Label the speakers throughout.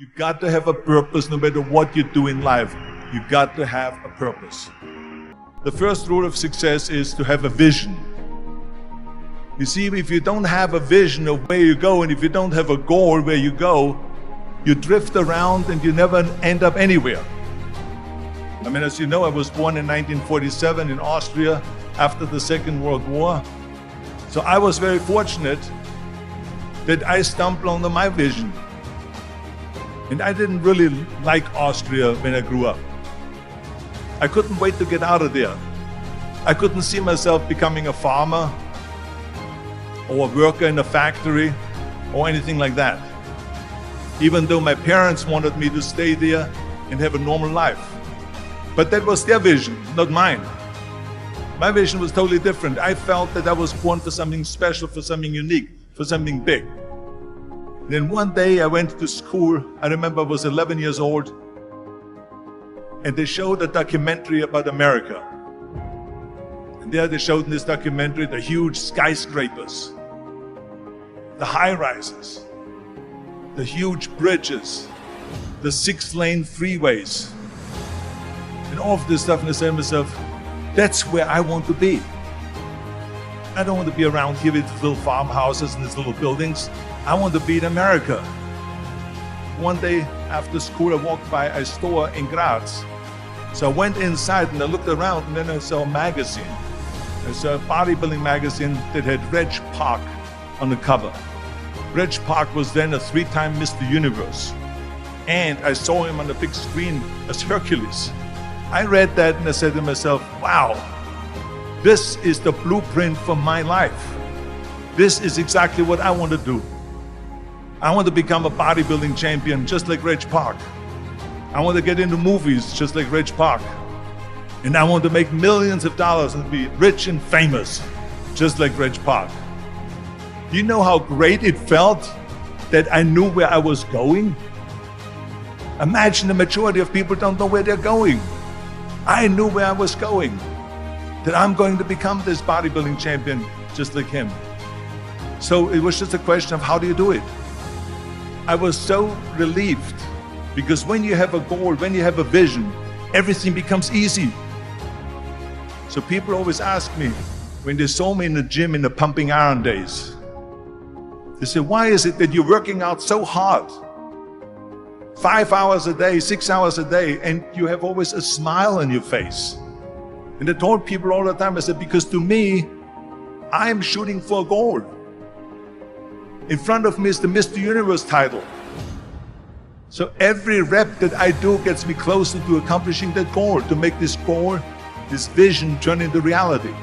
Speaker 1: You got to have a purpose no matter what you do in life. You got to have a purpose. The first rule of success is to have a vision. You see, if you don't have a vision of where you go, and if you don't have a goal where you go, you drift around and you never end up anywhere. I mean, as you know, I was born in 1947 in Austria after the Second World War. So I was very fortunate that I stumbled onto my vision. And I didn't really like Austria when I grew up. I couldn't wait to get out of there. I couldn't see myself becoming a farmer or a worker in a factory or anything like that. Even though my parents wanted me to stay there and have a normal life. But that was their vision, not mine. My vision was totally different. I felt that I was born for something special, for something unique, for something big. Then one day I went to school. I remember I was 11 years old, and they showed a documentary about America. And there they showed in this documentary the huge skyscrapers, the high-rises, the huge bridges, the 6-lane freeways, and all of this stuff. And I said to myself, that's where I want to be. I don't want to be around here with little farmhouses and these little buildings. I want to be in America. One day after school, I walked by a store in Graz. So I went inside and I looked around, and then I saw a magazine. I saw a bodybuilding magazine that had Reg Park on the cover. Reg Park was then a 3-time Mr. Universe. And I saw him on the big screen as Hercules. I read that and I said to myself, wow, this is the blueprint for my life. This is exactly what I want to do. I want to become a bodybuilding champion just like Reg Park. I want to get into movies just like Reg Park. And I want to make millions of dollars and be rich and famous just like Reg Park. Do you know how great it felt that I knew where I was going? Imagine the majority of people don't know where they're going. I knew where I was going, that I'm going to become this bodybuilding champion just like him. So it was just a question of how do you do it? I was so relieved, because when you have a goal, when you have a vision, everything becomes easy. So people always ask me, when they saw me in the gym in the pumping iron days, they say, why is it that you're working out so hard? 5 hours a day, 6 hours a day, and you have always a smile on your face. And I told people all the time, I said, because to me, I'm shooting for a goal. In front of me is the Mr. Universe title. So every rep that I do gets me closer to accomplishing that goal, to make this goal, this vision turn into reality.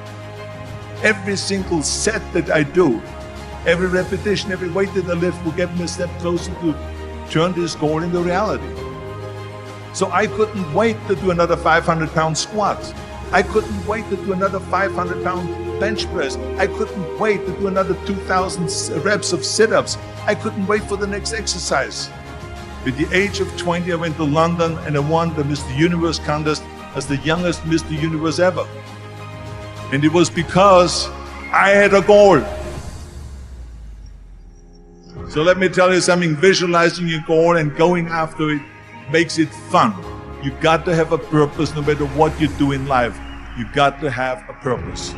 Speaker 1: Every single set that I do, every repetition, every weight that I lift will get me a step closer to turn this goal into reality. So I couldn't wait to do another 500-pound squat. I couldn't wait to do another 500-pound bench press. I couldn't wait to do another 2,000 reps of sit-ups. I couldn't wait for the next exercise. At the age of 20, I went to London and I won the Mr. Universe contest as the youngest Mr. Universe ever. And it was because I had a goal. So let me tell you something, visualizing your goal and going after it makes it fun. You got to have a purpose no matter what you do in life. You got to have a purpose.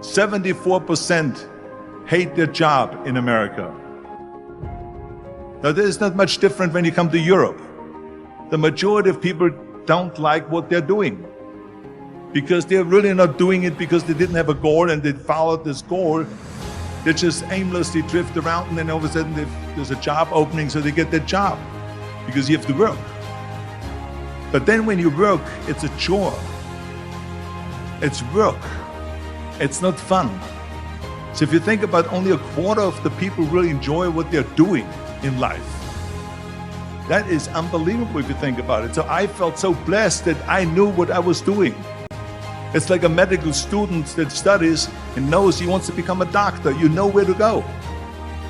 Speaker 1: 74% hate their job in America. Now, this is not much different when you come to Europe. The majority of people don't like what they're doing, because they're really not doing it because they didn't have a goal and they followed this goal. They just aimlessly drift around, and then all of a sudden there's a job opening, so they get that job because you have to work. But then when you work, it's a chore. It's work. It's not fun. So if you think about, only a quarter of the people really enjoy what they're doing in life. That is unbelievable if you think about it. So I felt so blessed that I knew what I was doing. It's like a medical student that studies and knows he wants to become a doctor. You know where to go.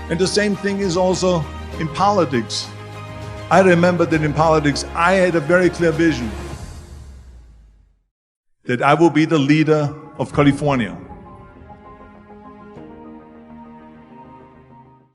Speaker 1: And the same thing is also in politics. I remember that in politics, I had a very clear vision that I will be the leader of California.